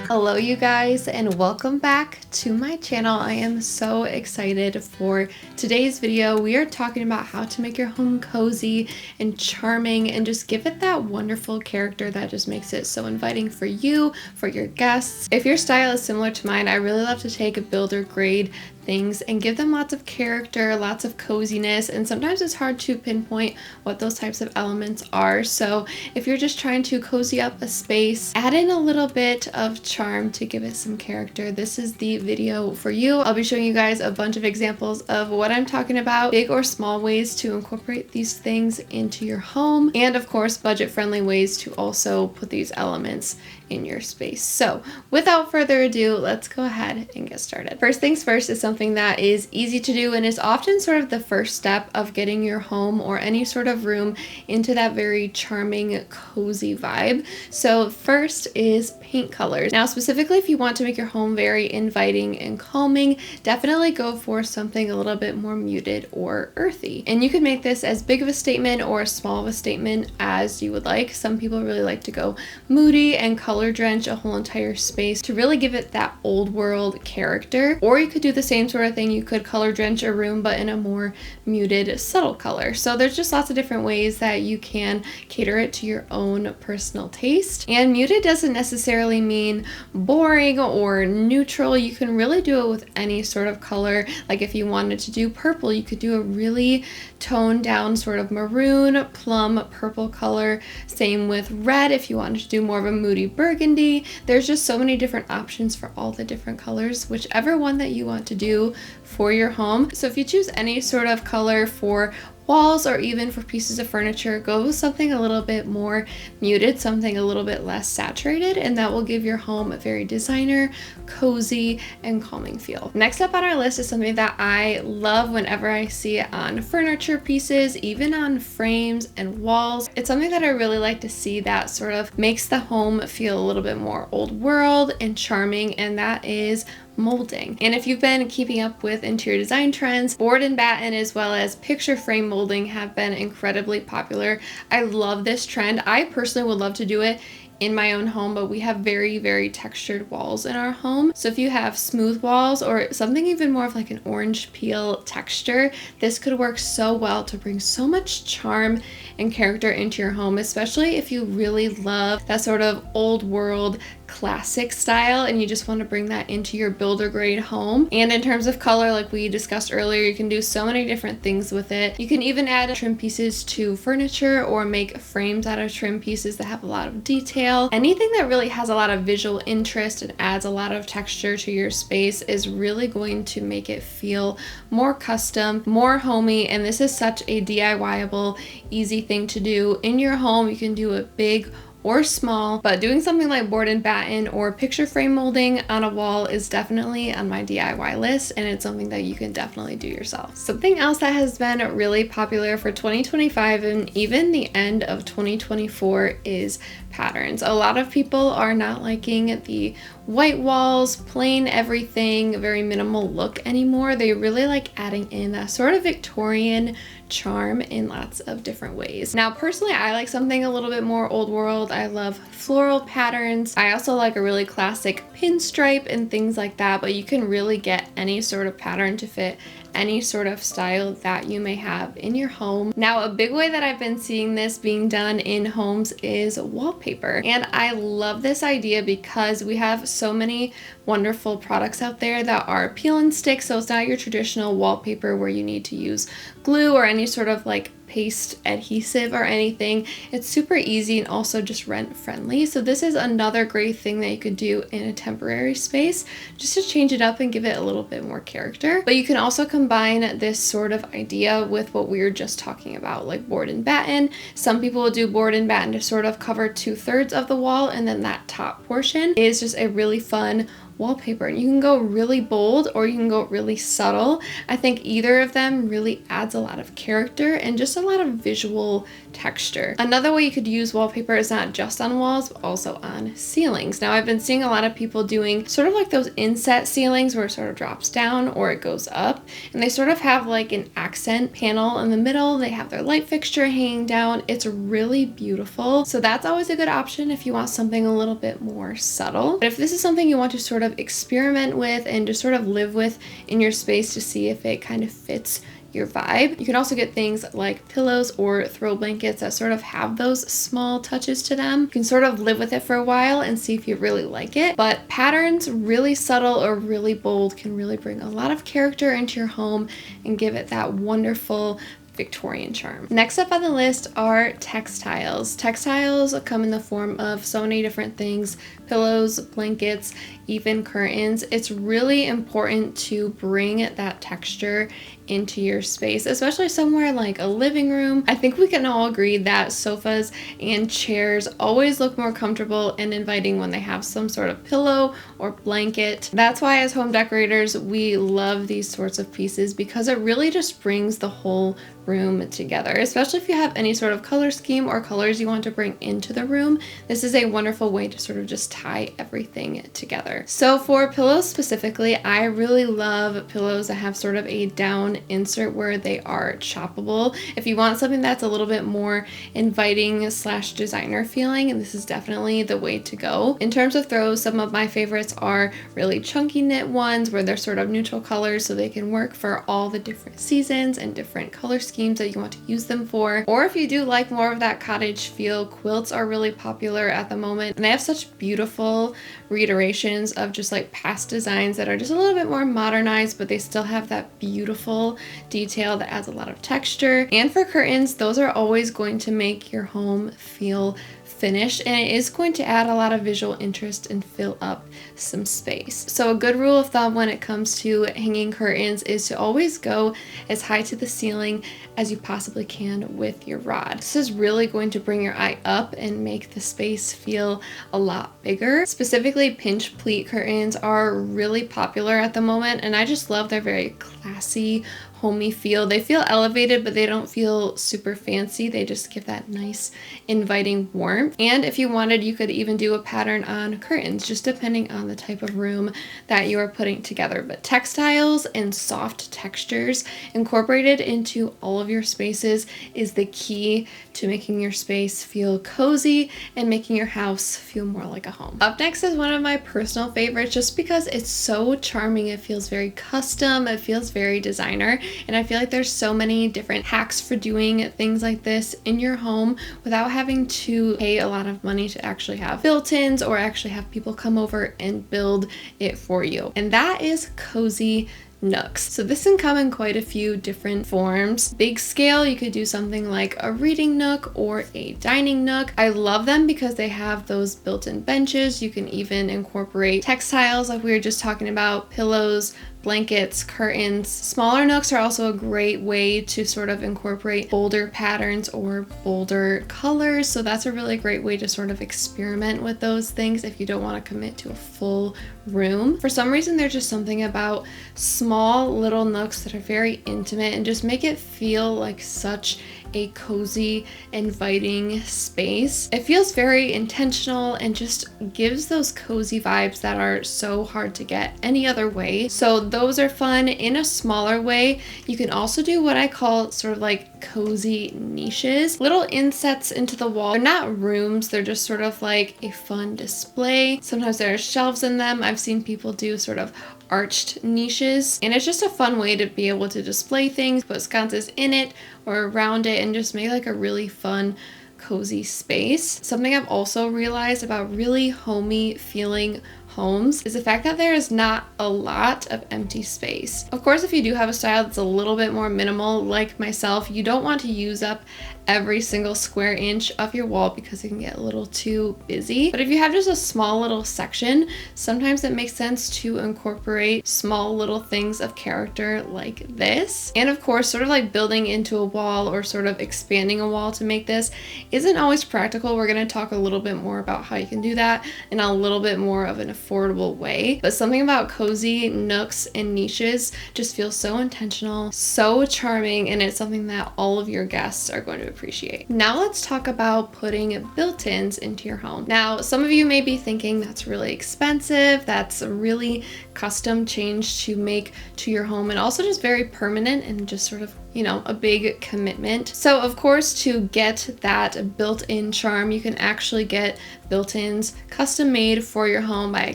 Hello you guys, and welcome back to my channel. I am so excited for today's video. We are talking about how to make your home cozy and charming and just give it that wonderful character that just makes it so inviting for you, for your guests. If your style is similar to mine, I really love to take a builder grade things and give them lots of character, lots of coziness, and sometimes it's hard to pinpoint what those types of elements are. So if you're just trying to cozy up a space, add in a little bit of charm to give it some character, this is the video for you. I'll be showing you guys a bunch of examples of what I'm talking about, big or small ways to incorporate these things into your home, and of course budget-friendly ways to also put these elements in your space. So without further ado, let's go ahead and get started. First things first is something that is easy to do and is often sort of the first step of getting your home or any sort of room into that very charming, cozy vibe. So first is paint colors. Now specifically if you want to make your home very inviting and calming, definitely go for something a little bit more muted or earthy. And you can make this as big of a statement or as small of a statement as you would like. Some people really like to go moody and color drench a whole entire space to really give it that old world character. Or you could do the same sort of thing. You could color drench a room but in a more muted, subtle color. So there's just lots of different ways that you can cater it to your own personal taste. And muted doesn't necessarily mean boring or neutral. You can really do it with any sort of color. Like if you wanted to do purple, you could do a really toned down sort of maroon, plum, purple color. Same with red if you wanted to do more of a moody burgundy. There's just so many different options for all the different colors, whichever one that you want to do for your home. So if you choose any sort of color for walls or even for pieces of furniture, go with something a little bit more muted, something a little bit less saturated, and that will give your home a very designer, cozy, and calming feel. Next up on our list is something that I love whenever I see it on furniture pieces, even on frames and walls. It's something that I really like to see that sort of makes the home feel a little bit more old world and charming, and that is molding. And if you've been keeping up with interior design trends, board and batten as well as picture frame molding have been incredibly popular. I love this trend. I personally would love to do it in my own home, but we have very, very textured walls in our home. So if you have smooth walls or something even more of like an orange peel texture, this could work so well to bring so much charm and character into your home, especially if you really love that sort of old world classic style and you just want to bring that into your builder grade home. And in terms of color, like we discussed earlier, you can do so many different things with it. You can even add trim pieces to furniture or make frames out of trim pieces that have a lot of detail. Anything that really has a lot of visual interest and adds a lot of texture to your space is really going to make it feel more custom, more homey, and this is such a DIY-able, easy thing to do in your home. You can do it big or small, but doing something like board and batten or picture frame molding on a wall is definitely on my DIY list, and it's something that you can definitely do yourself. Something else that has been really popular for 2025 and even the end of 2024 is patterns. A lot of people are not liking the white walls, plain everything, very minimal look anymore. They really like adding in that sort of Victorian charm in lots of different ways. Now personally, I like something a little bit more old world. I love floral patterns. I also like a really classic pinstripe and things like that, but you can really get any sort of pattern to fit any sort of style that you may have in your home. Now, a big way that I've been seeing this being done in homes is wallpaper. And I love this idea because we have so many wonderful products out there that are peel and stick. So it's not your traditional wallpaper where you need to use glue or any sort of like paste adhesive or anything. It's super easy and also just rent friendly. So this is another great thing that you could do in a temporary space just to change it up and give it a little bit more character. But you can also combine this sort of idea with what we were just talking about, like board and batten. Some people will do board and batten to sort of cover 2/3 of the wall, and then that top portion is just a really fun wallpaper. And you can go really bold or you can go really subtle. I think either of them really adds a lot of character and just a lot of visual texture. Another way you could use wallpaper is not just on walls, but also on ceilings. Now, I've been seeing a lot of people doing sort of like those inset ceilings where it sort of drops down or it goes up, and they sort of have like an accent panel in the middle. They have their light fixture hanging down. It's really beautiful. So that's always a good option if you want something a little bit more subtle. But if this is something you want to sort of experiment with and just sort of live with in your space to see if it kind of fits your vibe, you can also get things like pillows or throw blankets that sort of have those small touches to them. You can sort of live with it for a while and see if you really like it. But patterns, really subtle or really bold, can really bring a lot of character into your home and give it that wonderful Victorian charm. Next up on the list are textiles. Textiles come in the form of so many different things: pillows, blankets, even curtains. It's really important to bring that texture into your space, especially somewhere like a living room. I think we can all agree that sofas and chairs always look more comfortable and inviting when they have some sort of pillow or blanket. That's why as home decorators, we love these sorts of pieces because it really just brings the whole room together, especially if you have any sort of color scheme or colors you want to bring into the room. This is a wonderful way to sort of just tie everything together. So for pillows specifically, I really love pillows that have sort of a down insert where they are choppable. If you want something that's a little bit more inviting slash designer feeling, and this is definitely the way to go. In terms of throws, some of my favorites are really chunky knit ones where they're sort of neutral colors so they can work for all the different seasons and different color schemes that you want to use them for. Or if you do like more of that cottage feel, quilts are really popular at the moment, and they have such beautiful reiterations of just like past designs that are just a little bit more modernized, but they still have that beautiful detail that adds a lot of texture. And for curtains, those are always going to make your home feel finished, and it is going to add a lot of visual interest and fill up some space. So a good rule of thumb when it comes to hanging curtains is to always go as high to the ceiling as you possibly can with your rod. This is really going to bring your eye up and make the space feel a lot bigger. Specifically, pinch pleat curtains are really popular at the moment, and I just love their very classy, homey feel. They feel elevated, but they don't feel super fancy. They just give that nice inviting warmth. And if you wanted, you could even do a pattern on curtains, just depending on the type of room that you are putting together. But textiles and soft textures incorporated into all of your spaces is the key to making your space feel cozy and making your house feel more like a home. Up next is one of my personal favorites just because it's so charming. It feels very custom. It feels very designer. And I feel like there's so many different hacks for doing things like this in your home without having to pay a lot of money to actually have built-ins or actually have people come over and build it for you. And that is cozy nooks. So this can come in quite a few different forms. Big scale, you could do something like a reading nook or a dining nook. I love them because they have those built-in benches. You can even incorporate textiles like we were just talking about, pillows, blankets, curtains. Smaller nooks are also a great way to sort of incorporate bolder patterns or bolder colors. So that's a really great way to sort of experiment with those things if you don't want to commit to a full room. For some reason, there's just something about small little nooks that are very intimate and just make it feel like such a cozy, inviting space. It feels very intentional and just gives those cozy vibes that are so hard to get any other way. So those are fun. In a smaller way, you can also do what I call sort of like cozy niches, little insets into the wall. They're not rooms, they're just sort of like a fun display. Sometimes there are shelves in them. I've seen people do sort of arched niches, and it's just a fun way to be able to display things, put sconces in it or around it, and just make like a really fun, cozy space. Something I've also realized about really homey feeling homes is the fact that there is not a lot of empty space. Of course, if you do have a style that's a little bit more minimal like myself, you don't want to use up every single square inch of your wall because it can get a little too busy. But if you have just a small little section, sometimes it makes sense to incorporate small little things of character like this. And of course, sort of like building into a wall or sort of expanding a wall to make this isn't always practical. We're going to talk a little bit more about how you can do that and a little bit more of an affordable way. But something about cozy nooks and niches just feels so intentional, so charming, and it's something that all of your guests are going to appreciate. Now let's talk about putting built-ins into your home. Now, some of you may be thinking that's really expensive, that's a really custom change to make to your home, and also just very permanent and just sort of, you know, a big commitment. So of course, to get that built-in charm, you can actually get built-ins custom made for your home by a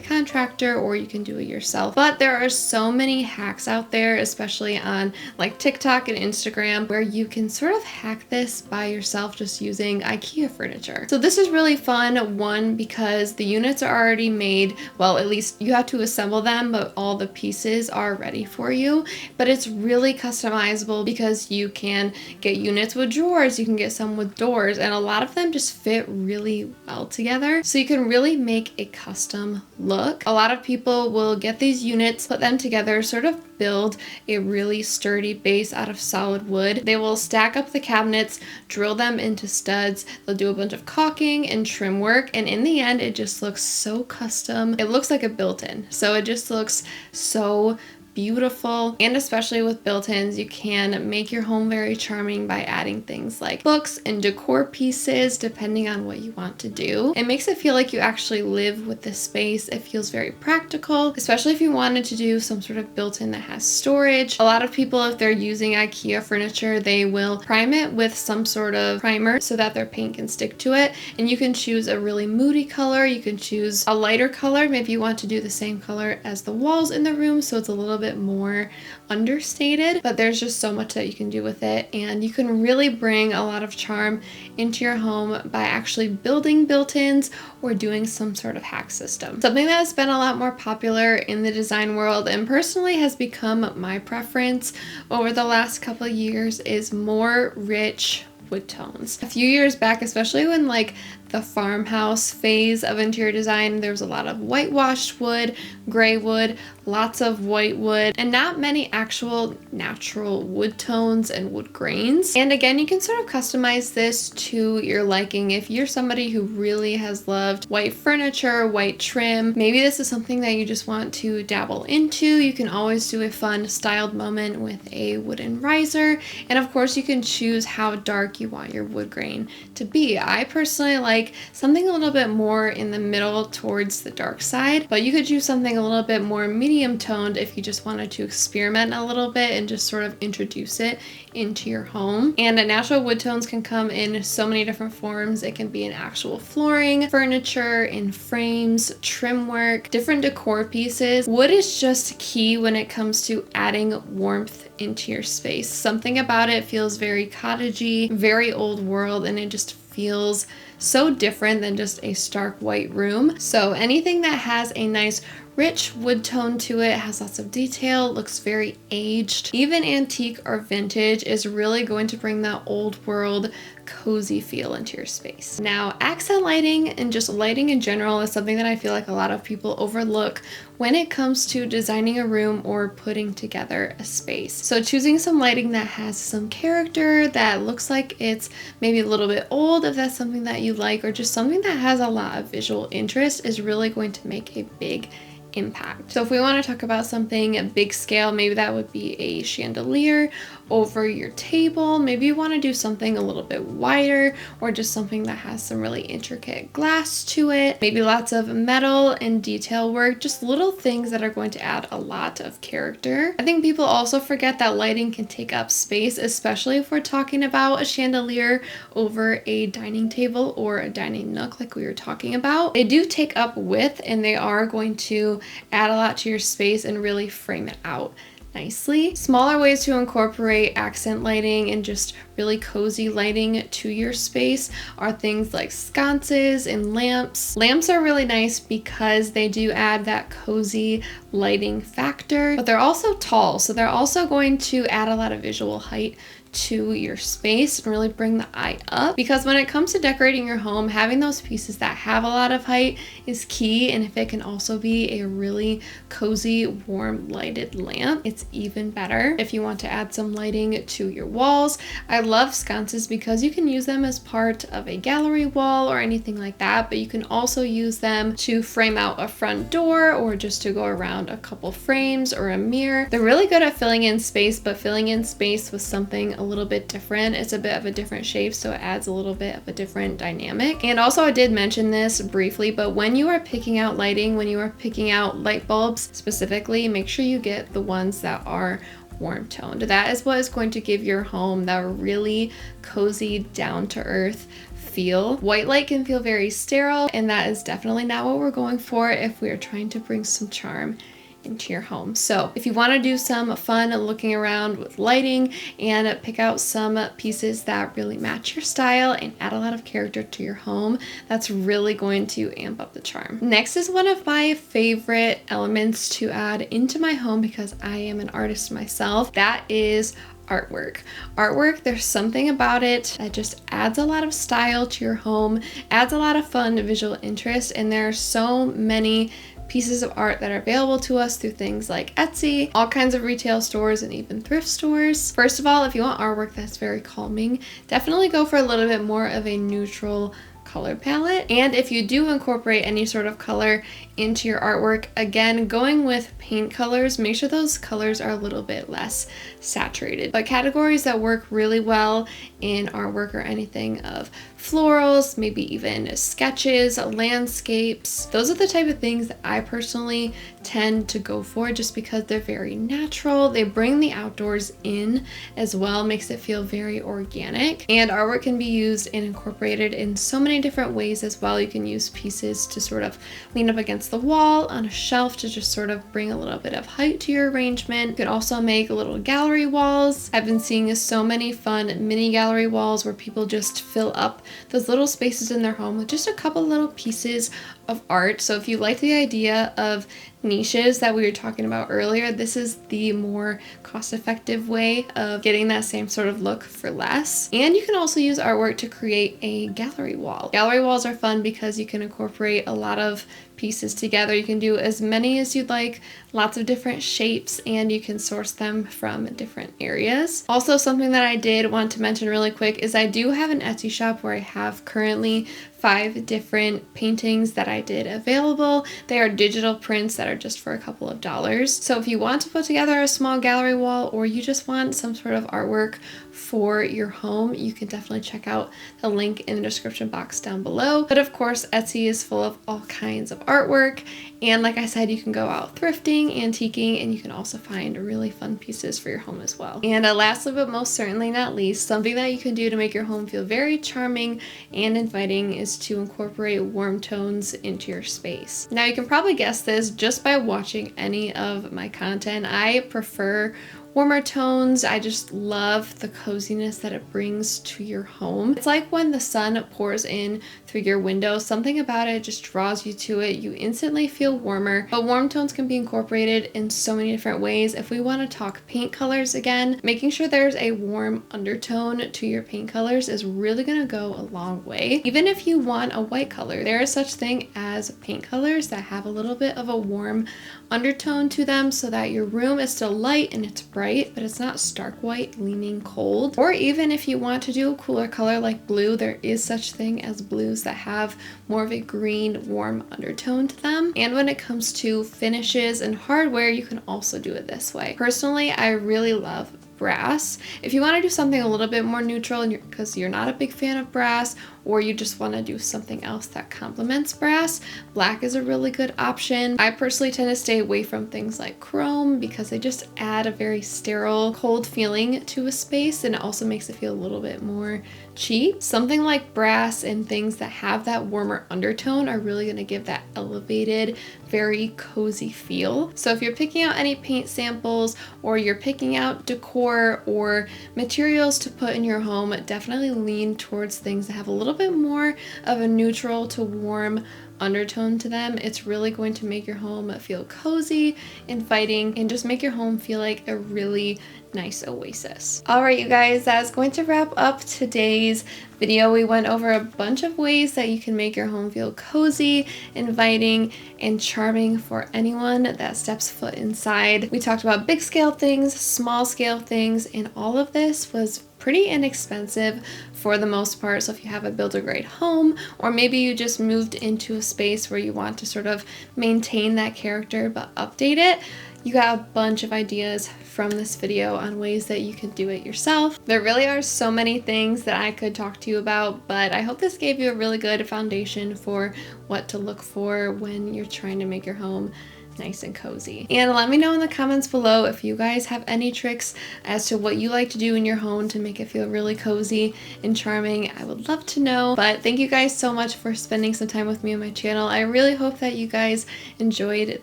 contractor, or you can do it yourself. But there are so many hacks out there, especially on like TikTok and Instagram, where you can sort of hack this by yourself just using IKEA furniture. So this is really fun, one, because the units are already made. Well, at least you have to assemble them, but all the pieces are ready for you. But it's really customizable because you can get units with drawers, you can get some with doors, and a lot of them just fit really well together. So you can really make a custom look. A lot of people will get these units, put them together, sort of build a really sturdy base out of solid wood. They will stack up the cabinets, drill them into studs. They'll do a bunch of caulking and trim work, and in the end, it just looks so custom. It looks like a built-in. So it just looks so beautiful. And especially with built-ins, you can make your home very charming by adding things like books and decor pieces depending on what you want to do. It makes it feel like you actually live with this space. It feels very practical, especially if you wanted to do some sort of built-in that has storage. A lot of people, if they're using IKEA furniture, they will prime it with some sort of primer so that their paint can stick to it. And you can choose a really moody color. You can choose a lighter color. Maybe you want to do the same color as the walls in the room, so it's a little bit more understated, but there's just so much that you can do with it, and you can really bring a lot of charm into your home by actually building built-ins or doing some sort of hack system. Something that has been a lot more popular in the design world and personally has become my preference over the last couple of years is more rich wood tones. A few years back, especially when like the farmhouse phase of interior design, there was a lot of whitewashed wood, gray wood, lots of white wood, and not many actual natural wood tones and wood grains. And again, you can sort of customize this to your liking. If you're somebody who really has loved white furniture, white trim, maybe this is something that you just want to dabble into. You can always do a fun styled moment with a wooden riser. And of course, you can choose how dark you want your wood grain to be. I personally like something a little bit more in the middle towards the dark side, but you could choose something a little bit more medium toned if you just wanted to experiment a little bit and just sort of introduce it into your home. And natural wood tones can come in so many different forms. It can be in actual flooring, furniture, in frames, trim work, different decor pieces. Wood is just key when it comes to adding warmth into your space. Something about it feels very cottagey, very old world, and it just feels so different than just a stark white room. So anything that has a nice rich wood tone to it, has lots of detail, looks very aged, even antique or vintage, is really going to bring that old world cozy feel into your space. Now, accent lighting and just lighting in general is something that I feel like a lot of people overlook when it comes to designing a room or putting together a space. So choosing some lighting that has some character, that looks like it's maybe a little bit old, if that's something that you like, or just something that has a lot of visual interest, is really going to make a big impact. So if we want to talk about something a big scale, maybe that would be a chandelier over your table. Maybe you want to do something a little bit wider, or just something that has some really intricate glass to it. Maybe lots of metal and detail work, just little things that are going to add a lot of character. I think people also forget that lighting can take up space, especially if we're talking about a chandelier over a dining table or a dining nook like we were talking about. They do take up width, and they are going to add a lot to your space and really frame it out nicely. Smaller ways to incorporate accent lighting and just really cozy lighting to your space are things like sconces and lamps. Lamps are really nice because they do add that cozy lighting factor, but they're also tall, so they're also going to add a lot of visual height to your space and really bring the eye up. Because when it comes to decorating your home, having those pieces that have a lot of height is key. And if it can also be a really cozy, warm lighted lamp, it's even better. If you want to add some lighting to your walls, I love sconces because you can use them as part of a gallery wall or anything like that, but you can also use them to frame out a front door or just to go around a couple frames or a mirror. They're really good at filling in space, but filling in space with something a little bit different. It's a bit of a different shape, so it adds a little bit of a different dynamic. And also, I did mention this briefly, but when you are picking out lighting, when you are picking out light bulbs specifically, make sure you get the ones that are warm toned. That is what is going to give your home that really cozy, down to earth feel. White light can feel very sterile, and that is definitely not what we're going for if we are trying to bring some charm into your home. So if you want to do some fun looking around with lighting and pick out some pieces that really match your style and add a lot of character to your home, that's really going to amp up the charm. Next is one of my favorite elements to add into my home because I am an artist myself. That is artwork. Artwork, there's something about it that just adds a lot of style to your home, adds a lot of fun visual interest, and there are so many pieces of art that are available to us through things like Etsy, all kinds of retail stores, and even thrift stores. First of all, if you want artwork that's very calming, definitely go for a little bit more of a neutral color palette. And if you do incorporate any sort of color into your artwork, again, going with paint colors, make sure those colors are a little bit less saturated. But categories that work really well in artwork are anything of florals, maybe even sketches, landscapes. Those are the type of things that I personally tend to go for just because they're very natural. They bring the outdoors in as well, makes it feel very organic. And artwork can be used and incorporated in so many different ways as well. You can use pieces to sort of lean up against the wall, on a shelf to just sort of bring a little bit of height to your arrangement. You could also make little gallery walls. I've been seeing so many fun mini gallery walls where people just fill up those little spaces in their home with just a couple little pieces of art. So if you like the idea of niches that we were talking about earlier, this is the more cost-effective way of getting that same sort of look for less. And you can also use artwork to create a gallery wall. Gallery walls are fun because you can incorporate a lot of pieces together. You can do as many as you'd like, lots of different shapes, and you can source them from different areas. Also, something that I did want to mention really quick is I do have an Etsy shop where I have currently 5 different paintings that I did available. They are digital prints that are just for a couple of dollars. So if you want to put together a small gallery wall or you just want some sort of artwork for your home, you can definitely check out the link in the description box down below. But of course, Etsy is full of all kinds of artwork. And like I said, you can go out thrifting, antiquing, and you can also find really fun pieces for your home as well. And lastly, but most certainly not least, something that you can do to make your home feel very charming and inviting is to incorporate warm tones into your space. Now, you can probably guess this just by watching any of my content. I prefer warmer tones. I just love the coziness that it brings to your home. It's like when the sun pours in through your window, something about it just draws you to it. You instantly feel warmer, but warm tones can be incorporated in so many different ways. If we want to talk paint colors again, making sure there's a warm undertone to your paint colors is really going to go a long way. Even if you want a white color, there is such thing as paint colors that have a little bit of a warm undertone to them so that your room is still light and it's bright, but it's not stark white leaning cold. Or even if you want to do a cooler color like blue, there is such thing as blues that have more of a green warm undertone to them. And when it comes to finishes and hardware, you can also do it this way. Personally, I really love brass. If you want to do something a little bit more neutral and because you're not a big fan of brass, or you just want to do something else that complements brass, black is a really good option. I personally tend to stay away from things like chrome because they just add a very sterile, cold feeling to a space, and it also makes it feel a little bit more cheap. Something like brass and things that have that warmer undertone are really going to give that elevated, very cozy feel. So if you're picking out any paint samples or you're picking out decor or materials to put in your home, definitely lean towards things that have a little bit more of a neutral to warm undertone to them, it's really going to make your home feel cozy, inviting, and just make your home feel like a really nice oasis. All right, you guys, that's going to wrap up today's video. We went over a bunch of ways that you can make your home feel cozy, inviting, and charming for anyone that steps foot inside. We talked about big scale things, small scale things, and all of this was pretty inexpensive for the most part. So if you have a builder-grade home, or maybe you just moved into a space where you want to sort of maintain that character but update it, you got a bunch of ideas from this video on ways that you can do it yourself. There really are so many things that I could talk to you about, but I hope this gave you a really good foundation for what to look for when you're trying to make your home nice and cozy. And let me know in the comments below if you guys have any tricks as to what you like to do in your home to make it feel really cozy and charming. I would love to know. But thank you guys so much for spending some time with me on my channel. I really hope that you guys enjoyed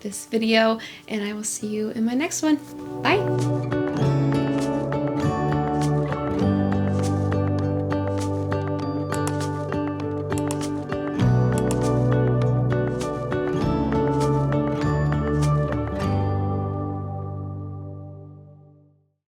this video, and I will see you in my next one. Bye!